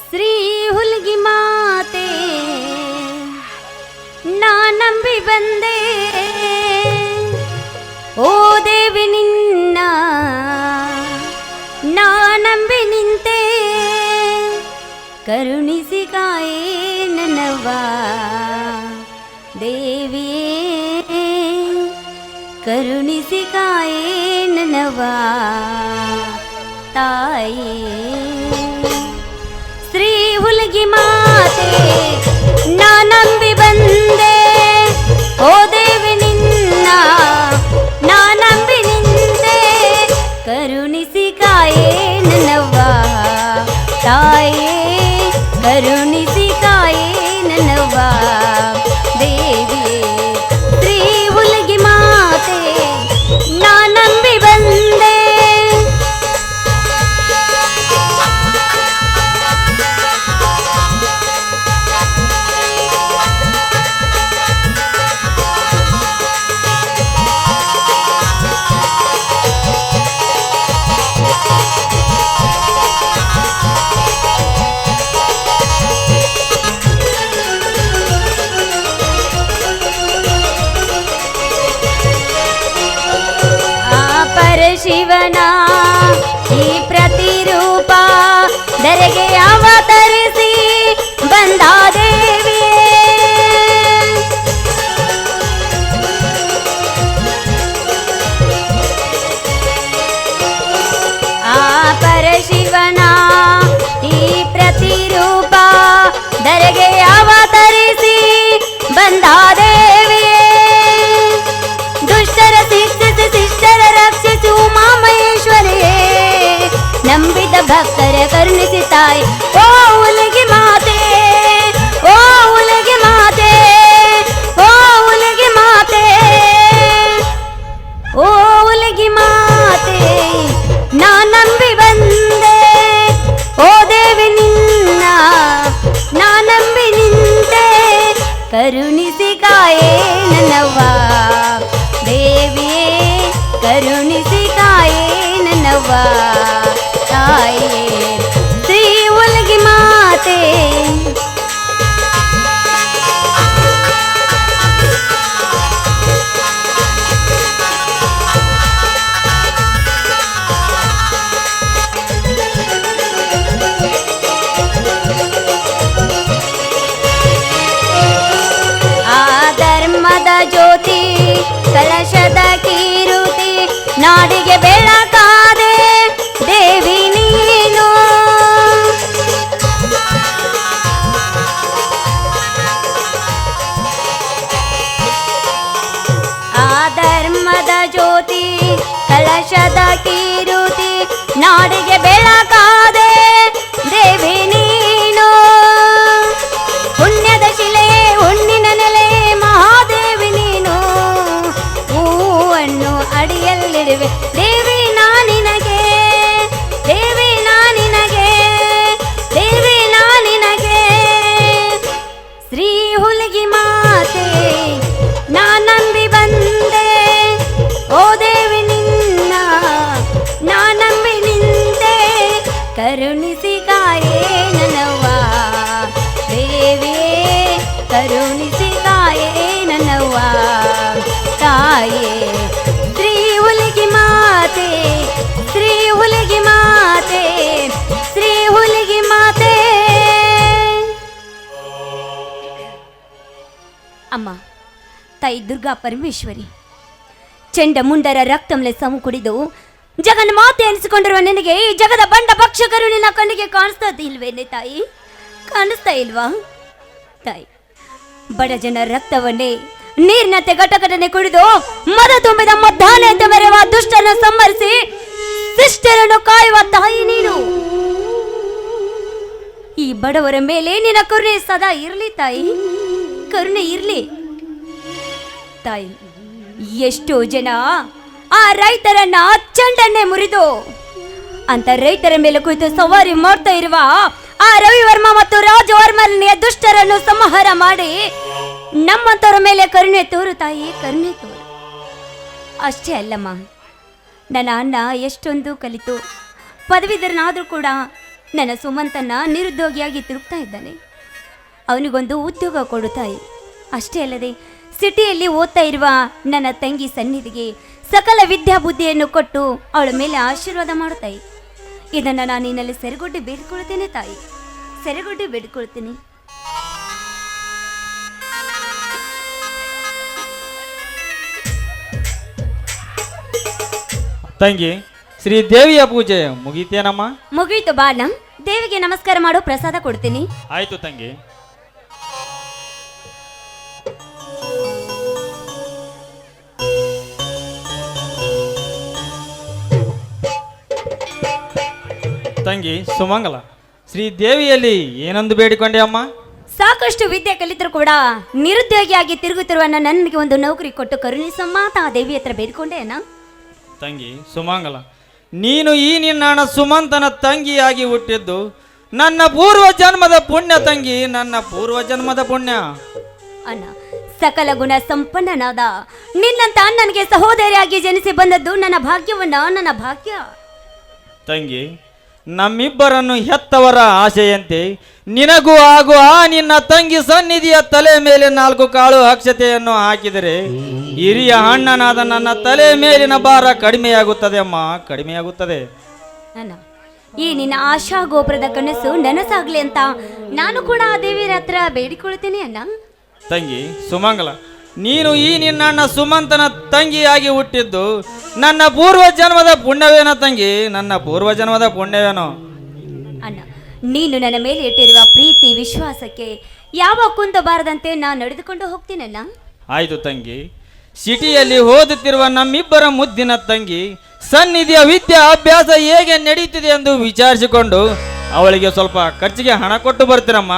ಶ್ರೀ ಹುಲ್ಗಿ ಮಾತೆ ನಾ ನಂಬಿ ಬಂದೆ, ಓ ದೇವಿ ನಿನ್ನ ನಾ ನಂಬಿ ನಿಂತೆ, ಕರುಣಿಸಿ ಕಾಯೇ ನನ್ನವ್ವ ದೇವಿಯೇ, ಕರುಣಿಸಿ ಕಾಯೇ ನನ್ನವ್ವ ತಾಯೇ. ಶ್ರೀ ಹುಲ್ಗಿ ಮಾತೆ ನಾ ನಂಬಿ ಬಂದೆ, ಓ ದೇವಿ ನಿನ್ನ ನಾ ನಂಬಿ ನಿಂತೆ, ಕರುಣಿಸಿ ಕಾಯೇ ನನ್ನವ್ವ ತಾಯೇ, ಕರುಣಿಸಿ ಕಾಯೇ ನನ್ನವ್ವ ದೇವಿಯೇ. ಶ್ರೀ ಹುಲ್ಗಿ ಮಾತೆ ನಾ ನಂಬಿ ಬಂದೆ. ಶಿವನ ಈ ಪ್ರತಿರೂಪ ಧರೆಗೆ ಅವತರಿಸಿ ಬಂದ ದೇವಿಯೇ, ಆ ಪರಶಿವನ ಈ ಪ್ರತಿರೂಪ ಧರೆಗೆ ಅವತರಿಸಿ ಬಂದ ದೇವಿಯೇ, ದುಷ್ಟರ ಶಿಕ್ಷಿಸಿ ಶಿಷ್ಟರ ರಕ್ಷಿಸಿ ಉಮಾ ಮಹೇಶ್ವರಿಯೇ, ನಂಬಿದ ಭಕ್ತರ ಕರುಣಿಸಿ ತಾಯಿ, ಓ ಹುಲ್ಗಿ ಮಾತೆ, ಓ ಹುಲ್ಗಿ ಮಾತೆ, ಓ ಹುಲ್ಗಿ ಮಾತೆ, ಓ ಹುಲ್ಗಿ ಮಾತೆ ನಾ ನಂಬಿ ಬಂದೆ, ಓ ದೇವಿ ನಿನ್ನ ನಾ ನಂಬಿ ನಿಂತೆ, ಕರುಣಿಸಿ ಕಾಯೇ ನನ್ನವ್ವ ದೇವಿಯೇ, ಕರುಣಿಸಿ ಕಾಯೇ ನನ್ನವ್ವ ತಾಯೇ. ಶ್ರೀ ಹುಲ್ಗಿ ಮಾತೆ ಜ್ಯೋತಿ ಕಲಶದ ಕೀರುತಿ ನಾಡಿಗೆ ಬೆಳಕಾದೆ ದೇವಿ ನೀನು, ಆ ಧರ್ಮದ ಜ್ಯೋತಿ ಕಲಶದ ಕೀರುತಿ ನಾಡಿಗೆ ಬೆಳಕಾದೆ ದೇವಿ ನೀನು, ಪುಣ್ಯದ ಶಿಲೆ ಹುಣ್ಣಿನ ನೆಲೆ ಮಹಾದೇವಿ ನೀನು, ಹೂವನ್ನು ಅಡಿಯಲ್ಲಿಡುವೆ ದೇವಿ ನಾ ನಿನಗೆ, ದೇವಿ ನಾ ನಿನಗೆ, ದೇವಿ ನಾ ನಿನಗೆ. ಶ್ರೀ ಹುಲ್ಗಿ ಮಾತೆ ನಾ ನಂಬಿ ಬಂದೆ, ಓ ದೇವಿ ನಿನ್ನ ನಾ ನಂಬಿ ನಿಂತೆ, ಕರುಣಿಸಿ ಕಾಯೇ ನನ್ನವ್ವ ದೇವಿಯೇ, ಕರುಣಿಸಿ ಕಾಯೇ ನನ್ನವ್ವ ತಾಯೇ. ಶ್ರೀ ಹುಲ್ಗಿ ಮಾತೆ, ಶ್ರೀ ಹುಲ್ಗಿ ಮಾತೆ, ಶ್ರೀ ಹುಲ್ಗಿ ಮಾತೆ. ಅಮ್ಮ ತಾಯಿ ದುರ್ಗಾ ಪರಮೇಶ್ವರಿ, ಚೆಂಡ ಮುಂಡರ ರಕ್ತಂಲೆ ಸಮ ಕುಡಿದು ಜಗನ್ ಮಾತೆ ಎನಿಸಿಕೊಂಡಿರುವ ನಿನಗೆ ಈ ಜಗದ ಬಂಡ ಭಕ್ಷಕರು ನಿನ್ನ ಕಣ್ಣಿಗೆ ಕಾಣಿಸ್ತಾ ಇಲ್ವೇನೆ ತಾಯಿ? ಕಾಣಿಸ್ತಾ ಇಲ್ವಾ ತಾಯಿ? ಬಡ ಜನರ ರಕ್ತವನ್ನೇ ನೀರಿನಂತೆ ಘಟಘಟನೆ ಕುಡಿದು ಮದ ತುಂಬಿದ ಮದ್ದಾನೆ ಅಂತ ಮೆರೆಯುವ ದುಷ್ಟನ್ನು ಸಂಹರಿಸಿ ಶಿಷ್ಟರನ್ನು ಕಾಯುವ ತಾಯಿ ನೀನು. ಈ ಬಡವರ ಮೇಲೆ ನಿನ್ನ ಕರುಣೆ ಸದಾ ಇರಲಿ ತಾಯಿ, ಕರುಣೆ ಇರಲಿ ತಾಯಿ. ಎಷ್ಟೋ ಜನ ಆ ರೈತರನ್ನ ಚೆಂಡನ್ನೇ ಮುರಿದು ಅಂತ ರೈತರ ಮೇಲೆ ಕುಳಿತು ಸವಾರಿ ಮಾಡ್ತಾ ಇರುವ ಆ ರವಿವರ್ಮ ಮತ್ತು ರಾಜವರ್ಮನಿಯ ದುಷ್ಟರನ್ನು ಸಂಹಾರ ಮಾಡಿ ನಮ್ಮಂತವರ ಮೇಲೆ ಕರುಣೆ ತೋರು ತಾಯಿ, ಕರುಣೆ ತೋರು. ಅಷ್ಟೇ ಅಲ್ಲಮ್ಮ, ನನ್ನ ಅಣ್ಣ ಎಷ್ಟೊಂದು ಕಲಿತು ಪದವೀಧರನಾದರೂ ಕೂಡ ನನ್ನ ಸುಮಂತನ ನಿರುದ್ಯೋಗಿಯಾಗಿ ತಿರುಗ್ತಾ ಇದ್ದಾನೆ. ಅವನಿಗೊಂದು ಉದ್ಯೋಗ ಕೊಡು ತಾಯಿ. ಅಷ್ಟೇ ಅಲ್ಲದೆ ಸಿಟಿಯಲ್ಲಿ ಓದ್ತಾ ಇರುವ ನನ್ನ ತಂಗಿ ಸನ್ನಿಧಿಗೆ ಸಕಲ ವಿದ್ಯಾಬುದ್ಧಿಯನ್ನು ಕೊಟ್ಟು ಅವಳ ಮೇಲೆ ಆಶೀರ್ವಾದ ಮಾಡು ತಾಯಿ. ಇದನ್ನು ನಾನು ನಿನ್ನಲ್ಲಿ ಸೆರೆಗೊಡ್ಡಿ ಬೇಡಿಕೊಳ್ತೇನೆ ತಾಯಿ, ಸೆರೆಗೊಡ್ಡಿ ಬೇಡಿಕೊಳ್ತೀನಿ. ತಂಗಿ, ಶ್ರೀ ದೇವಿಯ ಪೂಜೆ ಮುಗೀತೇನಮ್ಮ? ಮುಗೀತು ಬಾಣ, ದೇವಿಗೆ ನಮಸ್ಕಾರ ಮಾಡು, ಪ್ರಸಾದ ಕೊಡ್ತೀನಿ. ಆಯ್ತು ತಂಗಿ. ತಂಗಿ ಸುಮಂಗಲ, ಶ್ರೀ ದೇವಿಯಲ್ಲಿ ಏನೊಂದು ಬೇಡಿಕೊಂಡೆ ಅಮ್ಮ? ಸಾಕಷ್ಟು ವಿದ್ಯೆ ಕಲಿತರು ಕೂಡ ನಿರುದ್ಯೋಗಿಯಾಗಿ ತಿರುಗುತ್ತಿರುವ ನನಗೆ ಒಂದು ನೌಕರಿ ಕೊಟ್ಟು ಕರುಣಿಸಮ್ಮ ತಾ ದೇವಿ ಹತ್ರ ಬೇಡಿಕೊಂಡೆ ಅಣ್ಣ. ತಂಗಿ ಸುಮಂಗಲ, ನೀನು ಈ ನಿನ್ನ ಸುಮಂತನ ತಂಗಿಯಾಗಿ ಹುಟ್ಟಿದ್ದು ನನ್ನ ಪೂರ್ವ ಜನ್ಮದ ಪುಣ್ಯ ತಂಗಿ, ನನ್ನ ಪೂರ್ವ ಜನ್ಮದ ಪುಣ್ಯ. ಅಣ್ಣ, ಸಕಲ ಗುಣ ಸಂಪನ್ನನಾದ ನಿನ್ನಂತ ಅಣ್ಣನಿಗೆ ಸಹೋದರಿಯಾಗಿ ಜನಿಸಿ ಬಂದದ್ದು ನನ್ನ ಭಾಗ್ಯವನ್ನ, ನನ್ನ ಭಾಗ್ಯ. ತಂಗಿ, ನಮ್ಮಿಬ್ಬರನ್ನು ಹೆತ್ತವರ ಆಶೆಯಂತೆ ನಿನಗೂ ಹಾಗೂ ಆ ನಿನ್ನ ತಂಗಿ ಸನ್ನಿಧಿಯ ತಲೆ ಮೇಲೆ 4 ಕಾಳು ಅಕ್ಷತೆಯನ್ನು ಹಾಕಿದರೆ ಹಿರಿಯ ಅಣ್ಣನಾದ ನನ್ನ ತಲೆ ಮೇಲಿನ ಭಾರ ಕಡಿಮೆಯಾಗುತ್ತದೆ ಅಮ್ಮ, ಕಡಿಮೆಯಾಗುತ್ತದೆ. ಅಣ್ಣ, ಈ ನಿನ್ನ ಆಶಾ ಗೋಪುರದ ಕನಸು ನನಸಾಗ್ಲಿ ಅಂತ ನಾನು ಕೂಡ ಆ ದೇವಿಯರ ಹತ್ರ ಬೇಡಿಕೊಳ್ತೀನಿ ಅಣ್ಣ. ತಂಗಿ ಸುಮಂಗಲ, ನೀನು ಈ ನಿನ್ನ ಸುಮಂತನ ತಂಗಿಯಾಗಿ ಹುಟ್ಟಿದ್ದು ನನ್ನ ಪೂರ್ವ ಜನ್ಮದ ಪುಣ್ಯವೇನೋ ತಂಗಿ, ನನ್ನ ಪೂರ್ವ ಜನ್ಮದ ಪುಣ್ಯವೇನೋ. ಅಣ್ಣ, ನೀನು ನನ್ನ ಮೇಲೆ ಇಟ್ಟಿರುವ ಪ್ರೀತಿ ವಿಶ್ವಾಸಕ್ಕೆ ಯಾವ ಕುಂದ ಬಾರದಂತೆ ನಾನು ನಡೆದುಕೊಂಡು ಹೋಗ್ತೀನಲ್ಲ. ಆಯ್ತು ತಂಗಿ. ಸಿಟಿಯಲ್ಲಿ ಓದುತ್ತಿರುವ ನಮ್ಮಿಬ್ಬರ ಮುದ್ದಿನ ತಂಗಿ ಸನ್ನಿಧಿಯ ವಿದ್ಯಾ ಅಭ್ಯಾಸ ಹೇಗೆ ನಡೀತಿದೆ ಎಂದು ವಿಚಾರಿಸಿಕೊಂಡು ಅವಳಿಗೆ ಸ್ವಲ್ಪ ಖರ್ಚಿಗೆ ಹಣ ಕೊಟ್ಟು ಬರ್ತೀನಮ್ಮ.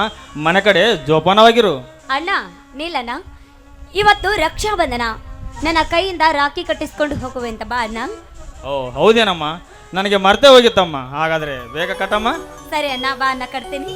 ಮನೆ ಕಡೆ ಜೋಪಾನವಾಗಿರು. ಅಣ್ಣ ನೀಲಣ್ಣ, ಇವತ್ತು ರಕ್ಷಾ ಬಂಧನ, ನನ್ನ ಕೈಯಿಂದ ರಾಖಿ ಕಟ್ಟಿಸ್ಕೊಂಡು ಹೋಗುವೆಂತ ಬಾ ಅಣ್ಣ. ಓ ಹೌದೇನಮ್ಮ, ನನಗೆ ಮರ್ತೇ ಹೋಗಿತ್ತಮ್ಮ. ಹಾಗಾದ್ರೆ ಬೇಗ ಕಟ್ಟಮ್ಮ. ಸರಿ ಅಣ್ಣ, ಬಾ ಅಣ್ಣ, ಕಟ್ತೀನಿ.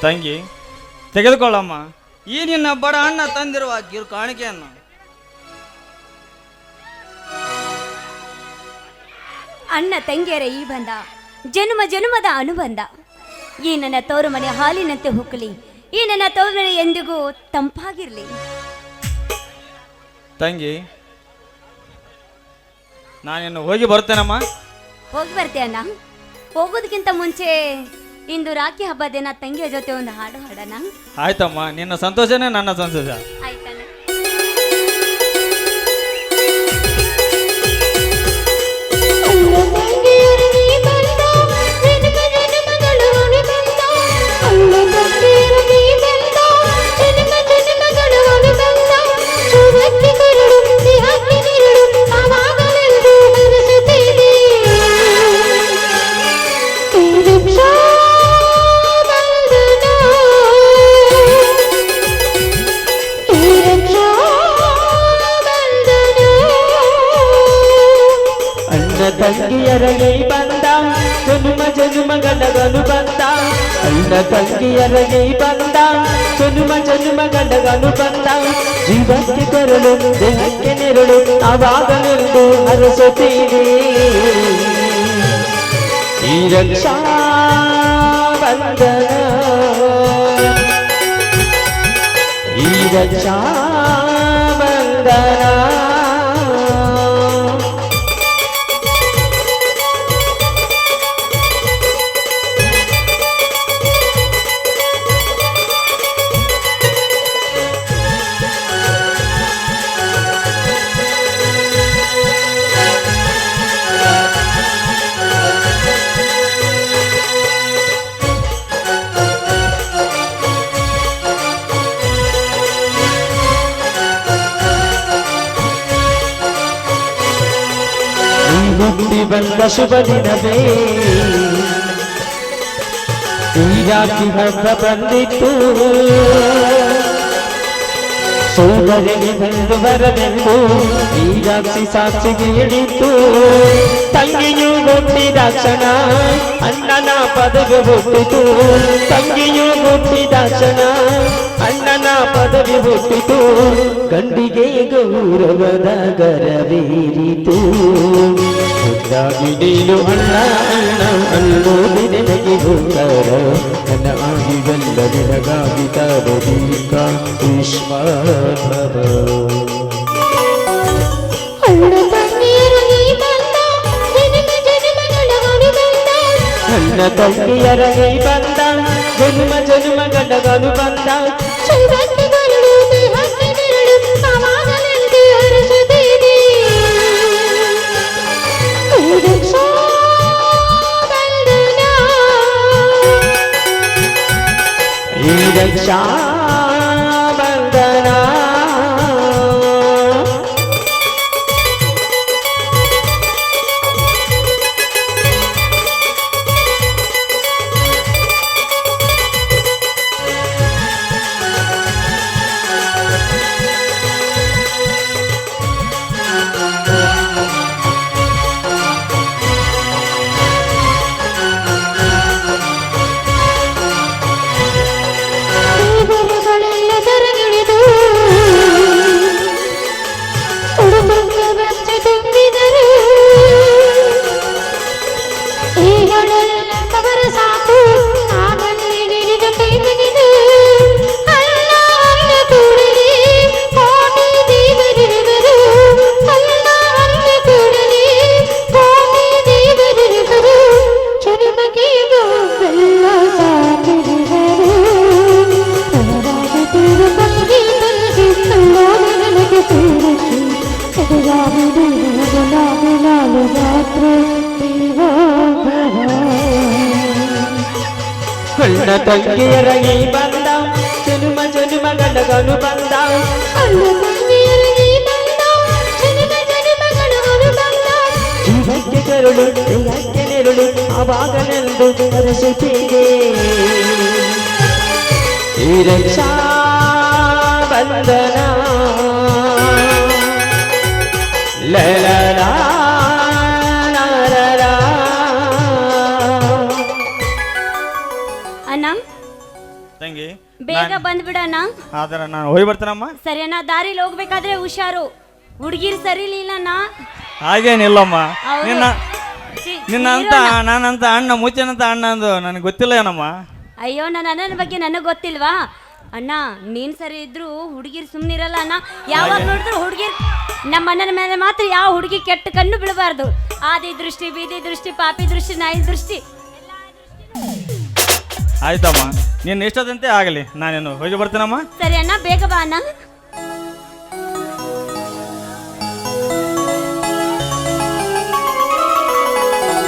ತಂಗಿ ತೆಗೆದುಕೊಳ್ಳಮ್ಮ ಈ ನಿನ್ನ ಬಡ ಅಣ್ಣ ತಂದಿರುವ ಕಿರು ಕಾಣಿಕೆಯನ್ನು. ಅಣ್ಣ ತಂಗಿಯರ ಈ ಬಂಧ ಜನ್ಮ ಜನ್ಮದ ಅನುಬಂಧ. ಈ ನನ್ನ ತವರು ಮನೆ ಹಾಲಿನಂತೆ ಹುಕ್ಕಲಿ, ಈ ನನ್ನ ತವರು ಮನೆ ಎಂದಿಗೂ ತಂಪಾಗಿರ್ಲಿ. ತಂಗಿ, ನಾನಿನ್ನು ಹೋಗಿ ಬರ್ತೇನಮ್ಮ. ಹೋಗಿ ಬರ್ತೀಯ ಅಣ್ಣ. ಹೋಗೋದಕ್ಕಿಂತ ಮುಂಚೆ ಇಂದು ರಾಖಿ ಹಬ್ಬ ದಿನ ತಂಗಿಯ ಜೊತೆ ಒಂದು ಹಾಡು ಹಾಡೋಣ. ಆಯ್ತಮ್ಮ, ನಿನ್ನ ಸಂತೋಷನೇ ನನ್ನ ಸಂತೋಷ. ಆಯ್ತಣ್ಣ. ತಂಗಿಯರಗೆ ಬಂದ ಜನುಮ ಜನುಮಗಳ ಬಂದ ಅಣ್ಣ ತಂಗಿಯರಗೆ ಬಂದ ಜನುಮ ಜನುಮಗಳ ಬಂದ ಜೀವಕ್ಕೆ ಕರಳು ದೇಹಕ್ಕೆ ನೆರಳು ಆವಾಗಲೆಂದು ಹರಸುತ್ತೀರಿ ಈ ರಕ್ಷಾ ಬಂಧನ ಈ ರಕ್ಷಾ ಬಂಧನ ಹುಟ್ಟಿ ಬಂದ ಶುಭ ದಿನವೇ ಈ ರಾತ್ರಿ ಹಬ್ಬ ಬಂದಿತ್ತು ಸೋದರಿಗೆ ಬಂದು ಬರಬೇಕು ಈ ರಾತ್ರಿ ಸಾಕ್ಷಿಗೆ ಹಿಡಿತು ತಂಗಿಯು ಹುಟ್ಟಿದ ಕ್ಷಣ ಅಣ್ಣನ ಪದವಿ ಹುಟ್ಟಿತು ತಂಗಿಯು ಹುಟ್ಟಿದ ಕ್ಷಣ ಅಣ್ಣನ ಪದವಿ ಹುಟ್ಟಿತು ಗಂಡಿಗೆ ಗೌರವದ ಗರವೇರಿತು ಹುಟ್ಟಾಗಿಡೀಲು ಅಣ್ಣ ಅಣ್ಣ ಅನ್ನೋದು ನಿನಗೆ ಹೋಗರ ನನ್ನ ಆಗಿಗಲ್ಲ ನಿನಗಾಗಿ ತರದೀಕ ವಿಶ್ವ ಅಣ್ಣ ತಂಗಿಯರಗೆ ಬಂದ ಜನ್ಮ ಜನ್ಮಗಳ ಬಂದ ಈ ರಕ್ಷಾ ಬಂಧನ ಅಣ್ಣ ತಂಗಿಯರಗೆ ಬಂದ ಜನುಮ ಜನುಮಗಳ ಬಂದ ಜೀವಕ್ಕೆ ಕರುಳು ದೇಹಕ್ಕೆ ನೆರಳು ಆವಾಗಲೆಂದು ಹರಸುತ್ತೀರಿ ಈ ರಕ್ಷಾ ಬಂಧನ ಲಲಲಾ ಅಣ್ಣ ತಂಗಿ ಬೇಗ ಬಂದ್ಬಿಡಣ್ಣ. ಆದ್ರೆ ನಾನು ಹೋಗಿ ಬರ್ತೀನಮ್ಮ. ಸರಿ ಅಣ್ಣ, ದಾರಿಲಿ ಹೋಗ್ಬೇಕಾದ್ರೆ ಹುಷಾರು, ಹುಡುಗಿರ್ ಸರಿ ಇಲ್ಲಣ್ಣ. ಹಾಗೇನಿಲ್ಲಮ್ಮ. ಹೌದು. ನಿನ್ನ ಅಂತ ನಾನಂತ ಅಣ್ಣ ಮುಚ್ಚನಂತ ಅಣ್ಣ ಅಂದು ನನಗೆ ಗೊತ್ತಿಲ್ಲ ಏನಮ್ಮ. ಅಯ್ಯೋ, ನನ್ನ ಅಣ್ಣನ ಬಗ್ಗೆ ನನಗೆ ಗೊತ್ತಿಲ್ವಾ ಅಣ್ಣ? ನೀನ್ ಸರಿ ಇದ್ರು ಹುಡುಗಿರ್ ಸುಮ್ಮನಿರಲ್ಲ ಅಣ್ಣ. ಯಾವಾಗ ನೋಡಿದ್ರು ಹುಡುಗಿರ್ ನಮ್ಮ ಅಣ್ಣನ ಮೇಲೆ ಮಾತ್ರ ಯಾವ ಹುಡುಗಿ ಕೆಟ್ಟ ಕಣ್ಣು ಬೀಳಬಾರ್ದು. ಆದಿ ದೃಷ್ಟಿ, ಬೀದಿ ದೃಷ್ಟಿ, ಪಾಪಿ ದೃಷ್ಟಿ, ನಾಯಿ ದೃಷ್ಟಿ. ಆಯ್ತಮ್ಮ, ನಿನ್ನ ಇಷ್ಟದಂತೆ ಆಗಲಿ. ನಾನೇನು ಹೋಗಿ ಬರ್ತೀನಮ್ಮ. ಸರಿ ಅಣ್ಣ, ಬೇಗ ಬಾ ಅಣ್ಣ.